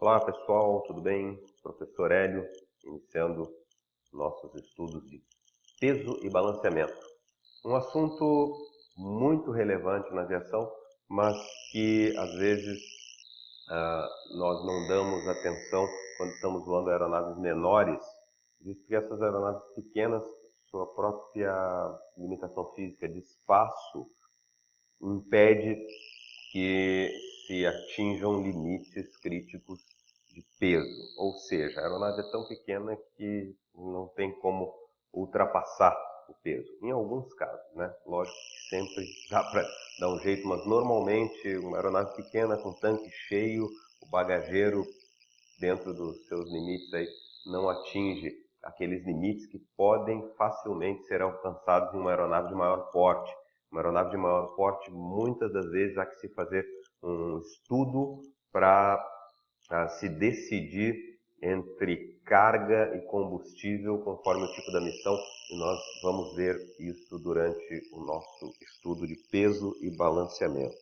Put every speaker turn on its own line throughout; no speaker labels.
Olá pessoal, tudo bem? Professor Hélio, iniciando nossos estudos de peso e balanceamento. Um assunto muito relevante na aviação, mas que às vezes nós não damos atenção quando estamos voando aeronaves menores, visto que essas aeronaves pequenas, sua própria limitação física de espaço impede que se atinjam limites críticos de peso. Ou seja, a aeronave é tão pequena que não tem como ultrapassar o peso. Em alguns casos, né? Lógico que sempre dá para dar um jeito, mas normalmente uma aeronave pequena com tanque cheio, o bagageiro dentro dos seus limites aí não atinge aqueles limites que podem facilmente ser alcançados em uma aeronave de maior porte. Uma aeronave de maior porte, muitas das vezes há que se fazer um estudo para se decidir entre carga e combustível conforme o tipo da missão, e nós vamos ver isso durante o nosso estudo de peso e balanceamento.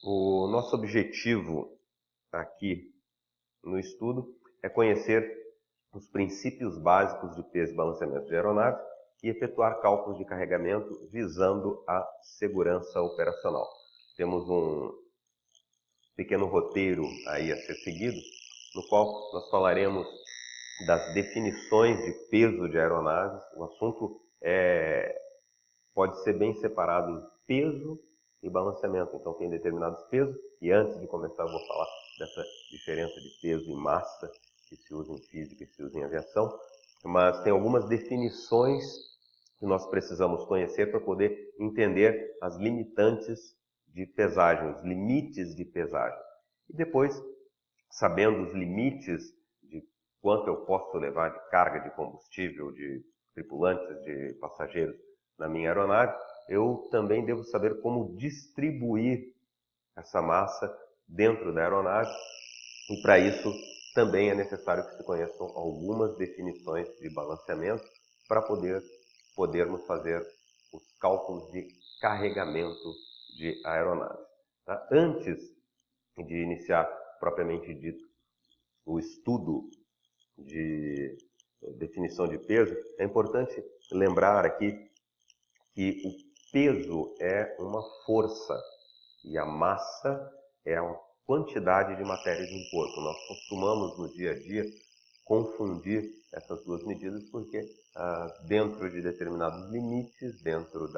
O nosso objetivo aqui no estudo é conhecer os princípios básicos de peso e balanceamento de aeronave e efetuar cálculos de carregamento visando a segurança operacional. Temos um pequeno roteiro aí a ser seguido, no qual nós falaremos das definições de peso de aeronaves. O assunto pode ser bem separado em peso e balanceamento. Então tem determinados pesos, e antes de começar eu vou falar dessa diferença de peso e massa que se usa em física e se usa em aviação, mas tem algumas definições que nós precisamos conhecer para poder entender as limitantes de pesagem, os limites de pesagem. E depois, sabendo os limites de quanto eu posso levar de carga de combustível, de tripulantes, de passageiros na minha aeronave, eu também devo saber como distribuir essa massa dentro da aeronave, e para isso também é necessário que se conheçam algumas definições de balanceamento para podermos fazer os cálculos de carregamento de aeronave. Tá? Antes de iniciar propriamente dito o estudo de definição de peso, é importante lembrar aqui que o peso é uma força e a massa é a quantidade de matéria de um corpo. Nós costumamos no dia a dia confundir essas duas medidas porque dentro de determinados limites, dentro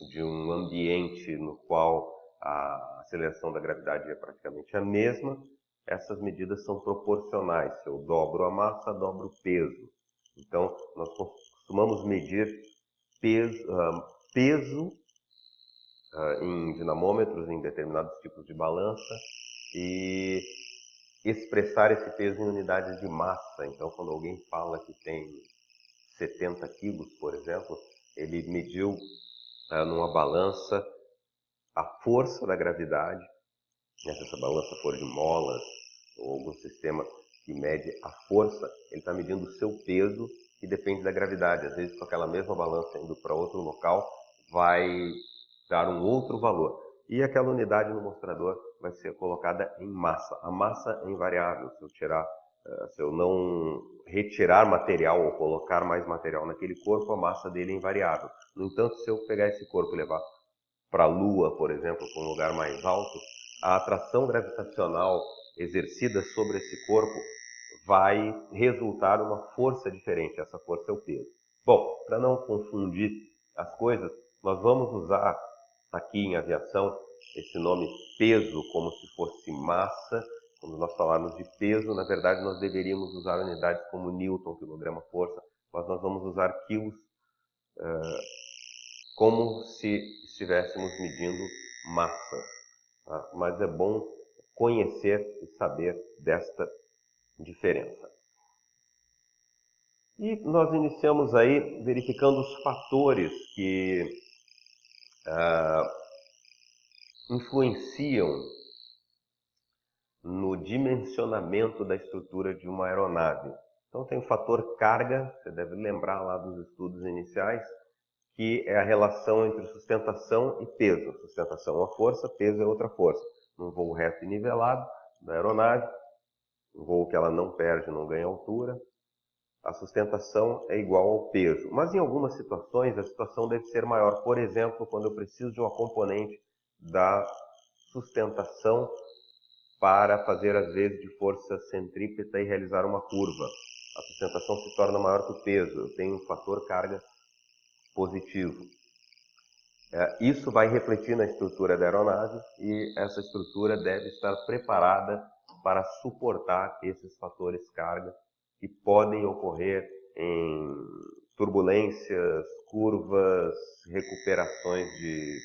de um ambiente no qual a aceleração da gravidade é praticamente a mesma, essas medidas são proporcionais. Se eu dobro a massa, dobro o peso. Então, nós costumamos medir peso em dinamômetros, em determinados tipos de balança, e expressar esse peso em unidades de massa. Então, quando alguém fala que tem 70 quilos, por exemplo, ele mediu numa balança a força da gravidade, se essa balança for de molas ou algum sistema que mede a força, ele está medindo o seu peso, que depende da gravidade. Às vezes, com aquela mesma balança indo para outro local, vai dar um outro valor. E aquela unidade no mostrador vai ser colocada em massa. A massa é invariável. Se eu não retirar material ou colocar mais material naquele corpo, a massa dele é invariável. No entanto, se eu pegar esse corpo e levar para a Lua, por exemplo, para um lugar mais alto, a atração gravitacional exercida sobre esse corpo vai resultar uma força diferente. Essa força é o peso. Bom, para não confundir as coisas, nós vamos usar aqui em aviação esse nome peso como se fosse massa. Quando nós falarmos de peso, na verdade nós deveríamos usar unidades como Newton, quilograma força, mas nós vamos usar quilos como se estivéssemos medindo massas. Tá? Mas é bom conhecer e saber desta diferença. E nós iniciamos aí verificando os fatores que influenciam no dimensionamento da estrutura de uma aeronave. Então tem o fator carga, você deve lembrar lá dos estudos iniciais, que é a relação entre sustentação e peso. Sustentação é uma força, peso é outra força. Num voo reto e nivelado da aeronave, um voo que ela não perde, não ganha altura, a sustentação é igual ao peso. Mas em algumas situações a situação deve ser maior. Por exemplo, quando eu preciso de uma componente da sustentação para fazer às vezes de força centrípeta e realizar uma curva. A sustentação se torna maior que o peso. Eu tenho um fator carga positivo. Isso vai refletir na estrutura da aeronave e essa estrutura deve estar preparada para suportar esses fatores carga que podem ocorrer em turbulências, curvas, recuperações de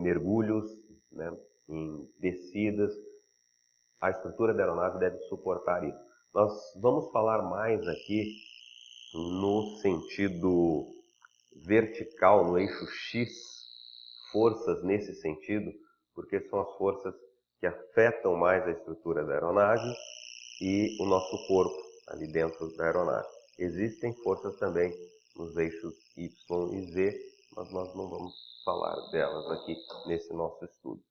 mergulhos, né, em descidas. A estrutura da aeronave deve suportar isso. Nós vamos falar mais aqui no sentido vertical, no eixo X, forças nesse sentido, porque são as forças que afetam mais a estrutura da aeronave e o nosso corpo ali dentro da aeronave. Existem forças também nos eixos Y e Z, mas nós não vamos falar delas aqui nesse nosso estudo.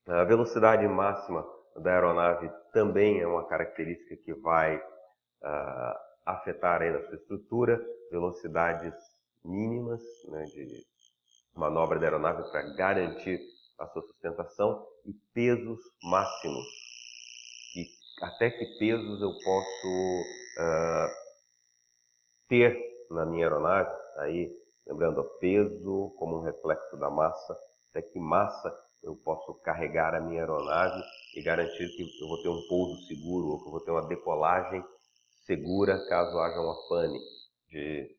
A velocidade máxima da aeronave também é uma característica que vai afetar aí na sua estrutura, velocidades mínimas, né, de manobra da aeronave para garantir a sua sustentação e pesos máximos. E até que pesos eu posso ter na minha aeronave, aí lembrando o peso como um reflexo da massa, até que massa eu posso carregar a minha aeronave e garantir que eu vou ter um pouso seguro ou que eu vou ter uma decolagem segura caso haja uma pane de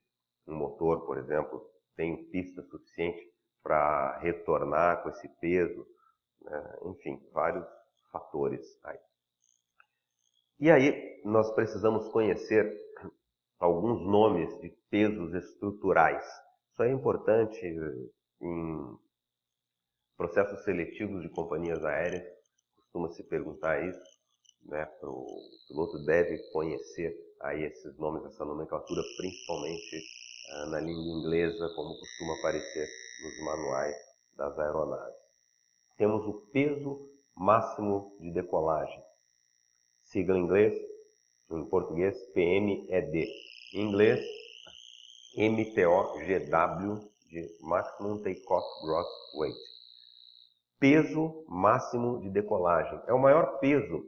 um motor, por exemplo. Tenho pista suficiente para retornar com esse peso, né? Enfim, vários fatores aí. E aí nós precisamos conhecer alguns nomes de pesos estruturais. Isso é importante em processos seletivos de companhias aéreas, costuma se perguntar isso, né? O piloto deve conhecer aí esses nomes, essa nomenclatura, principalmente na língua inglesa, como costuma aparecer nos manuais das aeronaves. Temos o peso máximo de decolagem, sigla em inglês, em português PMED, em inglês MTOGW, de Maximum Takeoff Gross Weight. Peso máximo de decolagem é o maior peso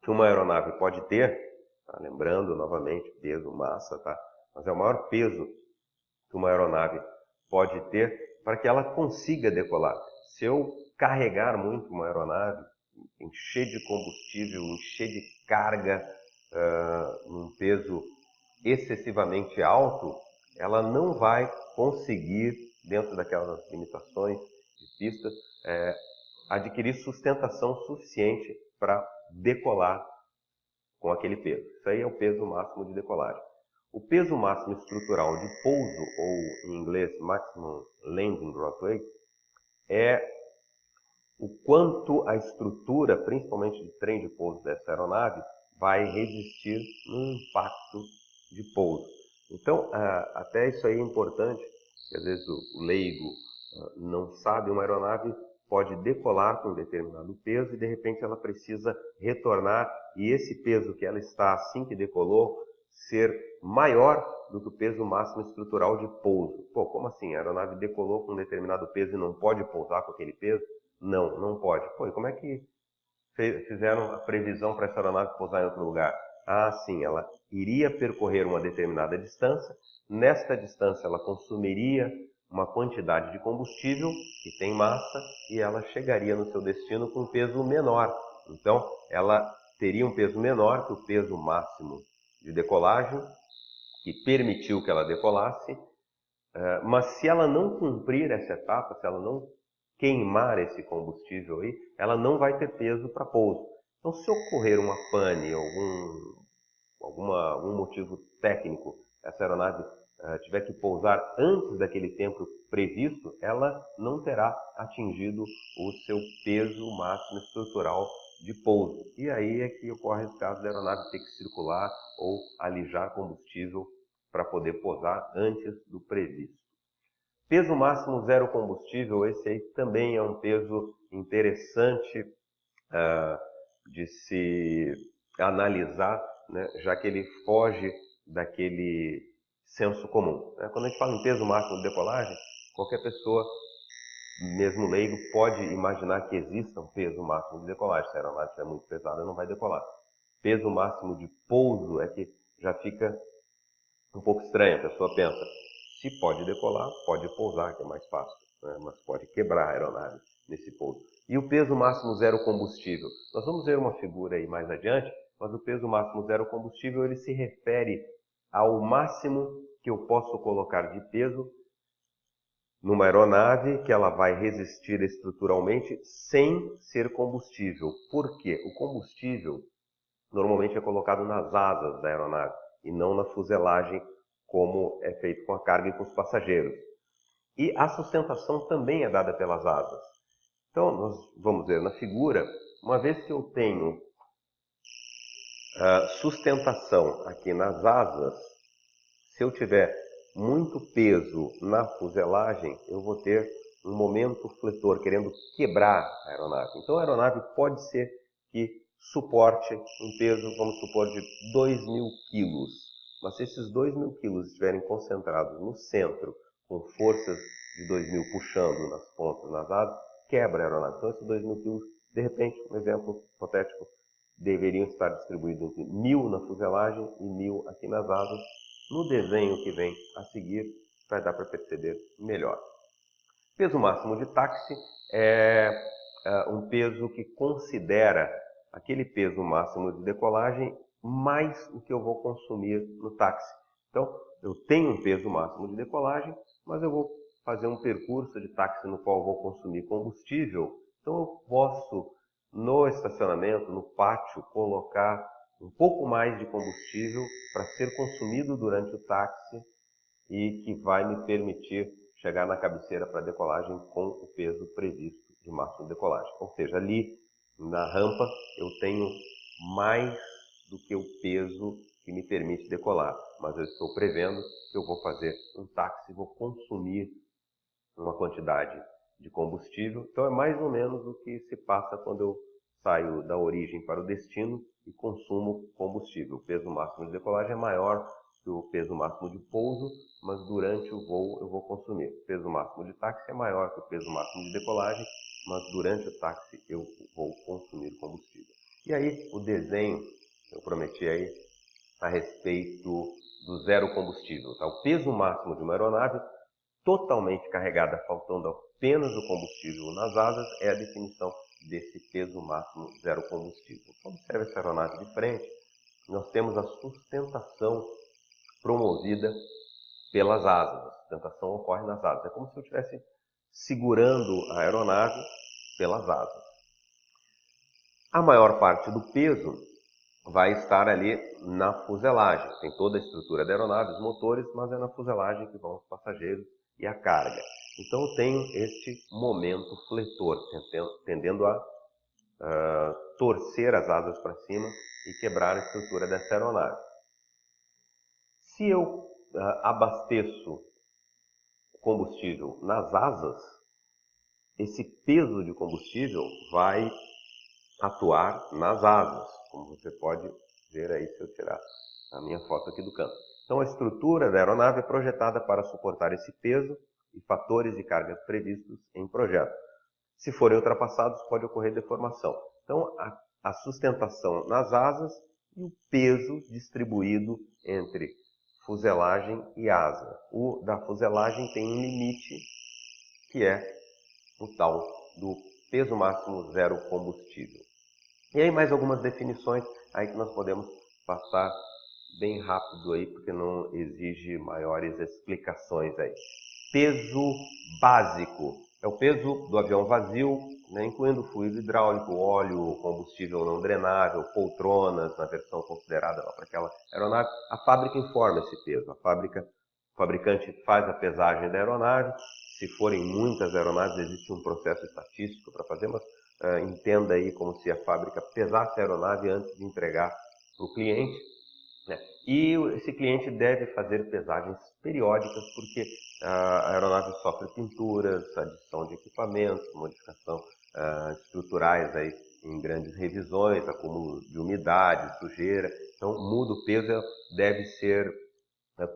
que uma aeronave pode ter, tá? Lembrando novamente, peso, massa, tá? Mas é o maior peso que uma aeronave pode ter para que ela consiga decolar. Se eu carregar muito uma aeronave, encher de combustível, encher de carga, num peso excessivamente alto, ela não vai conseguir, dentro daquelas limitações de pista, adquirir sustentação suficiente para decolar com aquele peso. Isso aí é o peso máximo de decolagem. O peso máximo estrutural de pouso, ou em inglês Maximum Landing Gross Weight, é o quanto a estrutura, principalmente de trem de pouso dessa aeronave, vai resistir no impacto de pouso. Então, até isso aí é importante, que às vezes o leigo não sabe. Uma aeronave pode decolar com um determinado peso e de repente ela precisa retornar, e esse peso que ela está assim que decolou ser maior do que o peso máximo estrutural de pouso. Pô, como assim? A aeronave decolou com um determinado peso e não pode pousar com aquele peso? Não, não pode. Pô, e como é que fizeram a previsão para essa aeronave pousar em outro lugar? Ah, sim, ela iria percorrer uma determinada distância. Nesta distância ela consumiria uma quantidade de combustível que tem massa e ela chegaria no seu destino com um peso menor. Então, ela teria um peso menor que o peso máximo de decolagem, que permitiu que ela decolasse, mas se ela não cumprir essa etapa, se ela não queimar esse combustível aí, ela não vai ter peso para pouso. Então, se ocorrer uma pane, algum motivo técnico, essa aeronave tiver que pousar antes daquele tempo previsto, ela não terá atingido o seu peso máximo estrutural de pouso. E aí é que ocorre os casos da aeronave ter que circular ou alijar combustível para poder pousar antes do previsto. Peso máximo zero combustível, esse aí também é um peso interessante de se analisar, né, já que ele foge daquele senso comum. Quando a gente fala em peso máximo de decolagem, qualquer pessoa, mesmo leigo, pode imaginar que exista um peso máximo de decolagem. Se a aeronave estiver muito pesada, não vai decolar. Peso máximo de pouso é que já fica um pouco estranho. A pessoa pensa, se pode decolar, pode pousar, que é mais fácil, né? Mas pode quebrar a aeronave nesse pouso. E o peso máximo zero combustível? Nós vamos ver uma figura aí mais adiante, mas o peso máximo zero combustível ele se refere ao máximo que eu posso colocar de peso numa aeronave que ela vai resistir estruturalmente sem ser combustível. Por quê? O combustível normalmente é colocado nas asas da aeronave e não na fuselagem, como é feito com a carga e com os passageiros. E a sustentação também é dada pelas asas. Então, nós vamos ver na figura, uma vez que eu tenho sustentação aqui nas asas, se eu tiver muito peso na fuselagem, eu vou ter um momento fletor querendo quebrar a aeronave. Então a aeronave pode ser que suporte um peso, vamos supor, de 2.000 quilos. Mas se esses 2.000 quilos estiverem concentrados no centro, com forças de 2.000 puxando nas pontas, nas asas, quebra a aeronave. Então esses 2.000 quilos, de repente, um exemplo hipotético, deveriam estar distribuídos entre 1.000 na fuselagem e 1.000 aqui nas asas. No desenho que vem a seguir, vai dar para perceber melhor. Peso máximo de táxi é um peso que considera aquele peso máximo de decolagem mais o que eu vou consumir no táxi. Então, eu tenho um peso máximo de decolagem, mas eu vou fazer um percurso de táxi no qual eu vou consumir combustível. Então, eu posso, no estacionamento, no pátio, colocar um pouco mais de combustível para ser consumido durante o táxi e que vai me permitir chegar na cabeceira para decolagem com o peso previsto de máximo de decolagem. Ou seja, ali na rampa eu tenho mais do que o peso que me permite decolar, mas eu estou prevendo que eu vou fazer um táxi e vou consumir uma quantidade de combustível. Então é mais ou menos o que se passa quando eu saio da origem para o destino e consumo combustível. O peso máximo de decolagem é maior que o peso máximo de pouso, mas durante o voo eu vou consumir. O peso máximo de táxi é maior que o peso máximo de decolagem, mas durante o táxi eu vou consumir combustível. E aí o desenho, eu prometi aí, a respeito do zero combustível. Tá? O peso máximo de uma aeronave totalmente carregada, faltando apenas o combustível nas asas, é a definição desse peso máximo zero combustível. Então, observe essa aeronave de frente, nós temos a sustentação promovida pelas asas. A sustentação ocorre nas asas. É como se eu estivesse segurando a aeronave pelas asas. A maior parte do peso vai estar ali na fuselagem. Tem toda a estrutura da aeronave, os motores, mas é na fuselagem que vão os passageiros e a carga. Então eu tenho este momento fletor, tendendo a torcer as asas para cima e quebrar a estrutura dessa aeronave. Se eu abasteço combustível nas asas, esse peso de combustível vai atuar nas asas, como você pode ver aí se eu tirar a minha foto aqui do canto. Então a estrutura da aeronave é projetada para suportar esse peso e fatores de carga previstos em projeto. Se forem ultrapassados, pode ocorrer deformação. Então a sustentação nas asas e o peso distribuído entre fuselagem e asa. O da fuselagem tem um limite, que é o tal do peso máximo zero combustível. E aí mais algumas definições aí que nós podemos passar bem rápido aí, porque não exige maiores explicações aí. Peso básico é o peso do avião vazio, né, incluindo fluido hidráulico, óleo, combustível não drenável, poltronas, na versão considerada para aquela aeronave. A fábrica informa esse peso. O fabricante faz a pesagem da aeronave. Se forem muitas aeronaves, existe um processo estatístico para fazer, mas entenda aí como se a fábrica pesasse a aeronave antes de entregar para o cliente, né? E esse cliente deve fazer pesagens periódicas, porque a aeronave sofre pinturas, adição de equipamentos, modificação estruturais aí em grandes revisões, acúmulo de umidade, sujeira. Então, muda o peso, deve ser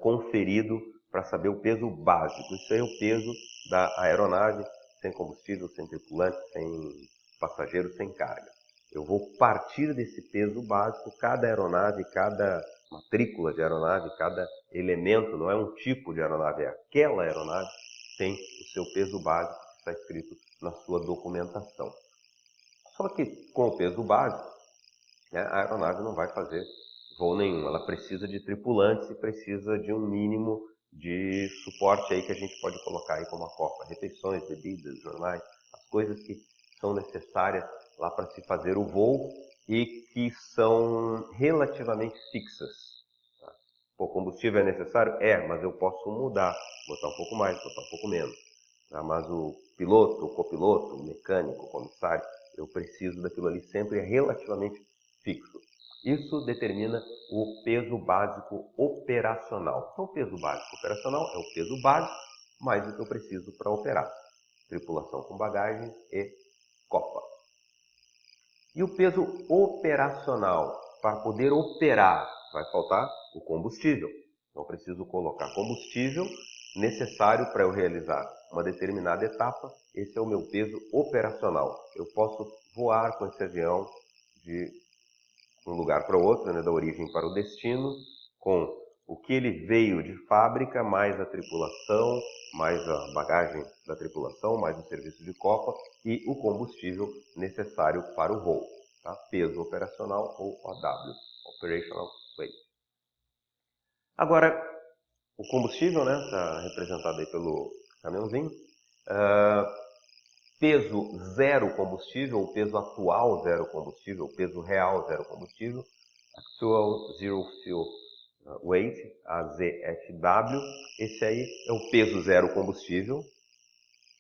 conferido para saber o peso básico. Isso é o peso da aeronave, sem combustível, sem tripulante, sem passageiros, sem carga. Eu vou partir desse peso básico. Cada aeronave, cada matrícula de aeronave, cada elemento, não é um tipo de aeronave, é aquela aeronave, tem o seu peso básico que está escrito na sua documentação. Só que com o peso básico, né, a aeronave não vai fazer voo nenhum. Ela precisa de tripulantes e precisa de um mínimo de suporte aí que a gente pode colocar aí como a copa, refeições, bebidas, jornais, as coisas que são necessárias lá para se fazer o voo e que são relativamente fixas. Tá? O combustível é necessário? É, mas eu posso mudar, botar um pouco mais, botar um pouco menos. Tá? Mas o piloto, o copiloto, o mecânico, o comissário, eu preciso daquilo ali sempre relativamente fixo. Isso determina o peso básico operacional. Então, o peso básico operacional é o peso básico mais o que eu preciso para operar. Tripulação com bagagens e copa. E o peso operacional, para poder operar, vai faltar o combustível. Então, eu preciso colocar combustível necessário para eu realizar uma determinada etapa. Esse é o meu peso operacional. Eu posso voar com esse avião de um lugar para o outro, né, da origem para o destino, com o que ele veio de fábrica, mais a tripulação, mais a bagagem da tripulação, mais o serviço de copa e o combustível necessário para o voo. Tá? Peso operacional ou OW, Operational Weight. Agora, o combustível, né, está representado aí pelo caminhãozinho. Peso zero combustível, o peso atual zero combustível, o peso real zero combustível, Actual Zero Fuel Weight, AZFW, esse aí é o peso zero combustível,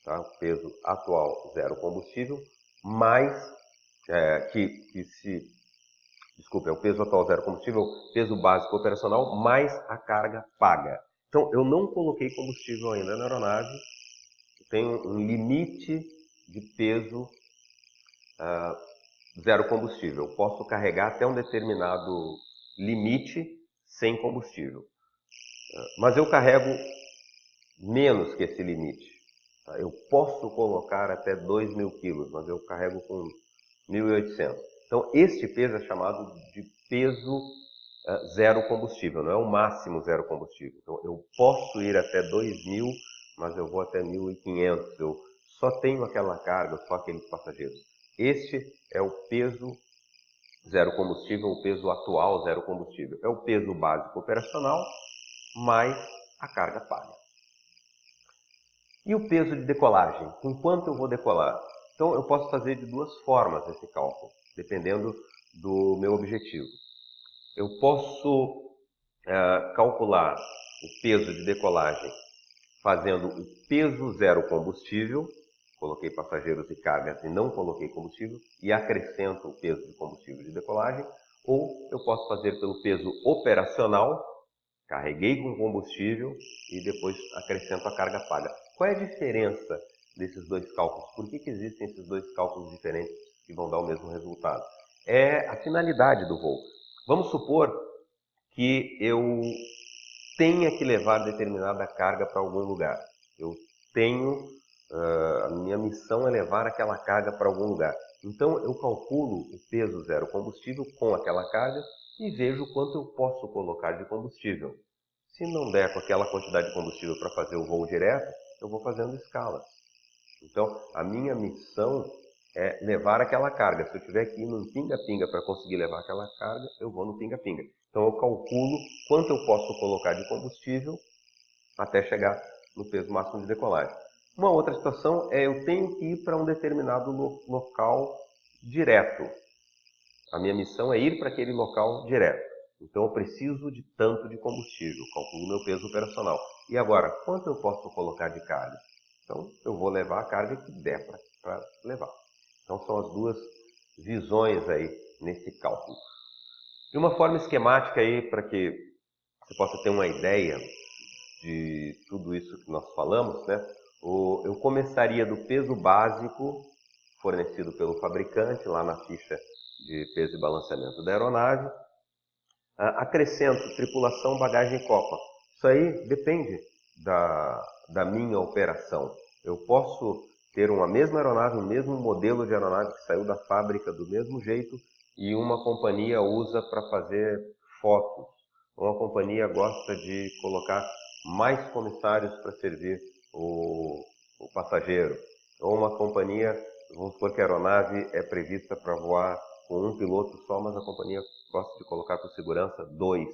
tá? O peso atual zero combustível, mais, desculpa, é o peso atual zero combustível, peso básico operacional, mais a carga paga. Então, eu não coloquei combustível ainda na aeronave, tem um limite de peso zero combustível. Eu posso carregar até um determinado limite sem combustível. Mas eu carrego menos que esse limite. Eu posso colocar até 2.000 quilos, mas eu carrego com 1.800. Então, este peso é chamado de peso zero combustível, não é o máximo zero combustível. Então, eu posso ir até 2.000, mas eu vou até 1.500. Eu só tenho aquela carga, só aqueles passageiros. Este é o peso zero combustível, o peso atual zero combustível. É o peso básico operacional mais a carga paga. E o peso de decolagem? Com quanto eu vou decolar? Então, eu posso fazer de duas formas esse cálculo, dependendo do meu objetivo. Eu posso calcular o peso de decolagem fazendo o peso zero combustível, coloquei passageiros e cargas e não coloquei combustível, e acrescento o peso de combustível de decolagem, ou eu posso fazer pelo peso operacional, carreguei com combustível e depois acrescento a carga paga. Qual é a diferença desses dois cálculos? Por que existem esses dois cálculos diferentes que vão dar o mesmo resultado? É a finalidade do voo. Vamos supor que eu tenha que levar determinada carga para algum lugar. Eu tenho, a minha missão é levar aquela carga para algum lugar. Então eu calculo o peso zero combustível com aquela carga e vejo quanto eu posso colocar de combustível. Se não der com aquela quantidade de combustível para fazer o voo direto, eu vou fazendo escalas. Então a minha missão é levar aquela carga. Se eu tiver que ir no pinga-pinga para conseguir levar aquela carga, eu vou no pinga-pinga. Então eu calculo quanto eu posso colocar de combustível até chegar no peso máximo de decolagem. Uma outra situação é eu tenho que ir para um determinado local direto. A minha missão é ir para aquele local direto. Então eu preciso de tanto de combustível, calculo meu peso operacional. E agora, quanto eu posso colocar de carga? Então eu vou levar a carga que der para levar. Então são as duas visões aí nesse cálculo. De uma forma esquemática aí, para que você possa ter uma ideia de tudo isso que nós falamos, né? Eu começaria do peso básico fornecido pelo fabricante, lá na ficha de peso e balanceamento da aeronave. Acrescento tripulação, bagagem e copa. Isso aí depende da minha operação. Eu posso ter uma mesma aeronave, um mesmo modelo de aeronave que saiu da fábrica do mesmo jeito e uma companhia usa para fazer fotos. Uma companhia gosta de colocar mais comissários para servir o passageiro. Ou uma companhia, vamos supor que a aeronave é prevista para voar com um piloto só, mas a companhia gosta de colocar por segurança 2.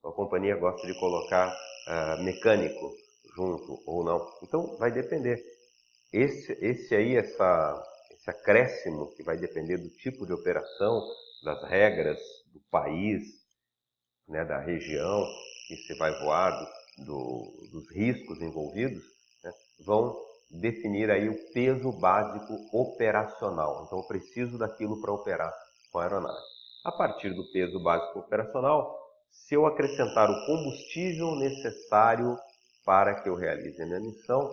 A companhia gosta de colocar mecânico junto ou não. Então vai depender. Esse acréscimo que vai depender do tipo de operação, das regras do país, né, da região que você vai voar, dos riscos envolvidos, né, vão definir aí o peso básico operacional. Então eu preciso daquilo para operar com a aeronave. A partir do peso básico operacional, se eu acrescentar o combustível necessário para que eu realize a minha missão,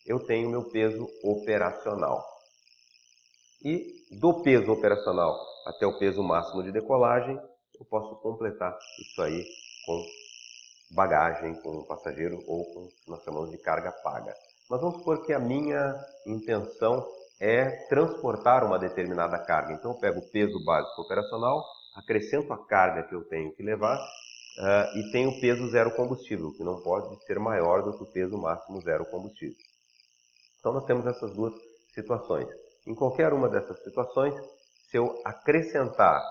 eu tenho meu peso operacional. E do peso operacional até o peso máximo de decolagem, eu posso completar isso aí com bagagem, com passageiro ou com o que nós chamamos de carga paga. Mas vamos supor que a minha intenção é transportar uma determinada carga. Então eu pego o peso básico operacional, acrescento a carga que eu tenho que levar e tenho o peso zero combustível, que não pode ser maior do que o peso máximo zero combustível. Então nós temos essas duas situações. Em qualquer uma dessas situações, se eu acrescentar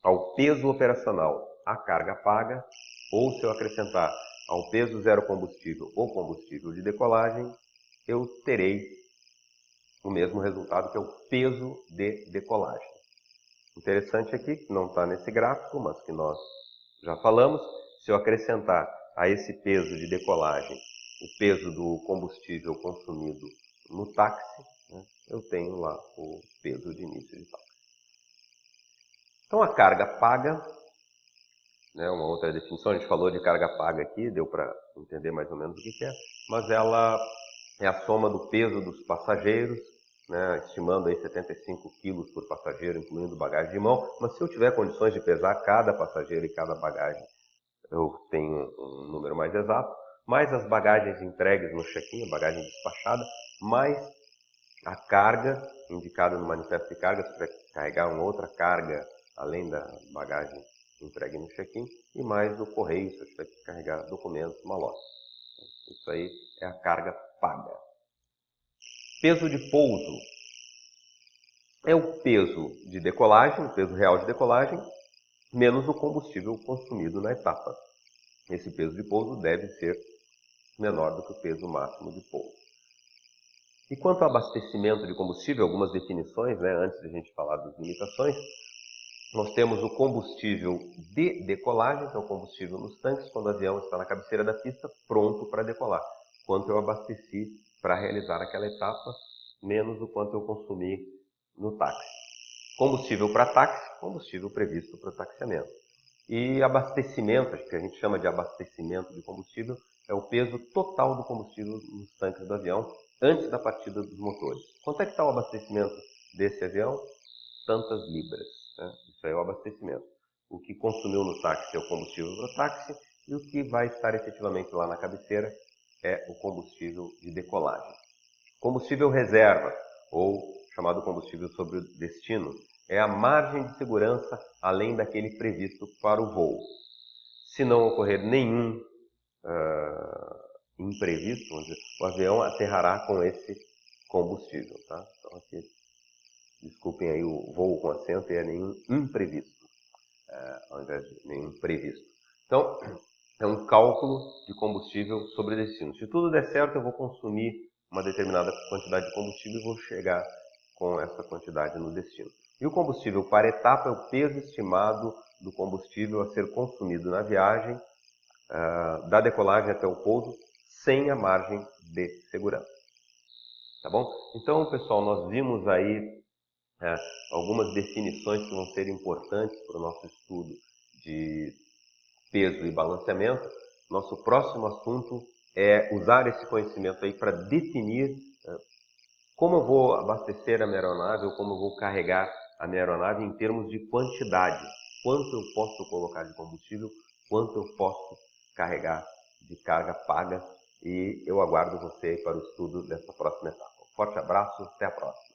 ao peso operacional a carga paga, ou se eu acrescentar ao peso zero combustível ou combustível de decolagem, eu terei o mesmo resultado, que é o peso de decolagem. Interessante aqui, que não está nesse gráfico, mas que nós já falamos, se eu acrescentar a esse peso de decolagem o peso do combustível consumido no táxi, né, eu tenho lá o peso de início de táxi. Então a carga paga, né, uma outra definição, a gente falou de carga paga aqui, deu para entender mais ou menos o que é, mas ela é a soma do peso dos passageiros, né, estimando aí 75 quilos por passageiro, incluindo bagagem de mão, mas se eu tiver condições de pesar cada passageiro e cada bagagem, eu tenho um número mais exato, mais as bagagens entregues no check-in, a bagagem despachada, mais a carga indicada no manifesto de carga, se tiver que carregar uma outra carga além da bagagem entregue no check-in, e mais do correio, se eu tiver que carregar documentos, malotes. Isso aí é a carga paga. Peso de pouso é o peso de decolagem, o peso real de decolagem, menos o combustível consumido na etapa. Esse peso de pouso deve ser menor do que o peso máximo de pouso. E quanto ao abastecimento de combustível, algumas definições, né, antes de a gente falar das limitações, nós temos o combustível de decolagem, que é o combustível nos tanques, quando o avião está na cabeceira da pista, pronto para decolar. Quanto eu abasteci para realizar aquela etapa, menos o quanto eu consumi no táxi. Combustível para táxi, combustível previsto para o taxiamento. E abastecimento, que a gente chama de abastecimento de combustível, é o peso total do combustível nos tanques do avião antes da partida dos motores. Quanto é que está o abastecimento desse avião? Tantas libras. Né? Isso aí é o abastecimento. O que consumiu no táxi é o combustível para o táxi e o que vai estar efetivamente lá na cabeceira é o combustível de decolagem. Combustível reserva, ou chamado combustível sobre o destino, é a margem de segurança além daquele previsto para o voo. Se não ocorrer nenhum imprevisto, vamos dizer, o avião aterrará com esse combustível. Tá? Então aqui, desculpem aí o voo com acento, é nenhum imprevisto, ao invés de nenhum previsto. Então, é um cálculo de combustível sobre destino. Se tudo der certo, eu vou consumir uma determinada quantidade de combustível e vou chegar com essa quantidade no destino. E o combustível para etapa é o peso estimado do combustível a ser consumido na viagem, da decolagem até o pouso, sem a margem de segurança. Tá bom? Então, pessoal, nós vimos aí algumas definições que vão ser importantes para o nosso estudo de peso e balanceamento, nosso próximo assunto é usar esse conhecimento aí para definir como eu vou abastecer a minha aeronave ou como eu vou carregar a minha aeronave em termos de quantidade. Quanto eu posso colocar de combustível, quanto eu posso carregar de carga paga, e eu aguardo você para o estudo dessa próxima etapa. Um forte abraço, até a próxima.